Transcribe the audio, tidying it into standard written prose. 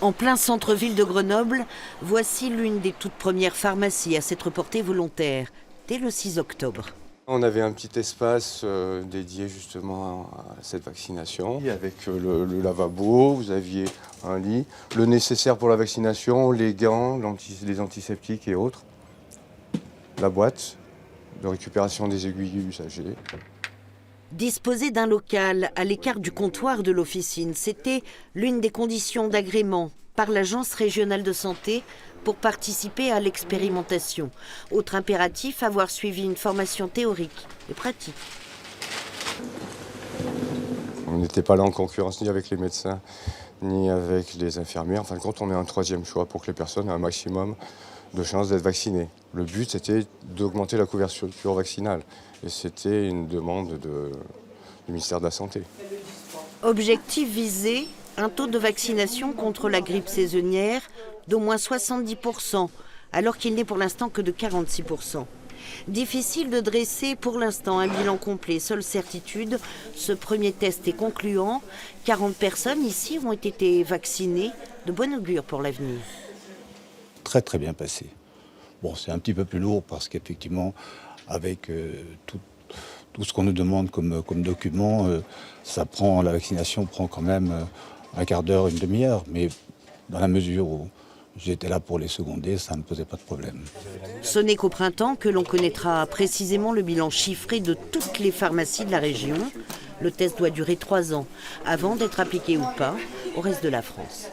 En plein centre-ville de Grenoble, voici l'une des toutes premières pharmacies à s'être portée volontaire, dès le 6 octobre. On avait un petit espace dédié justement à cette vaccination. Avec le lavabo, vous aviez un lit, le nécessaire pour la vaccination, les gants, les antiseptiques et autres. La boîte de récupération des aiguilles usagées. Disposer d'un local à l'écart du comptoir de l'officine, c'était l'une des conditions d'agrément par l'Agence régionale de santé pour participer à l'expérimentation. Autre impératif, avoir suivi une formation théorique et pratique. On n'était pas là en concurrence ni avec les médecins, ni avec les infirmières. En fin de compte, on est un troisième choix pour que les personnes aient un maximum de chances d'être vaccinées. Le but, c'était d'augmenter la couverture vaccinale. Et c'était une demande du ministère de la Santé. Objectif visé, un taux de vaccination contre la grippe saisonnière d'au moins 70%, alors qu'il n'est pour l'instant que de 46%. Difficile de dresser pour l'instant un bilan complet. Seule certitude, ce premier test est concluant. 40 personnes ici ont été vaccinées, de bon augure pour l'avenir. Très très bien passé. Bon, c'est un petit peu plus lourd parce qu'effectivement, avec tout ce qu'on nous demande comme document, la vaccination prend quand même un quart d'heure, une demi-heure. Mais dans la mesure où j'étais là pour les seconder, ça ne posait pas de problème. Ce n'est qu'au printemps que l'on connaîtra précisément le bilan chiffré de toutes les pharmacies de la région. Le test doit durer 3 ans avant d'être appliqué ou pas au reste de la France.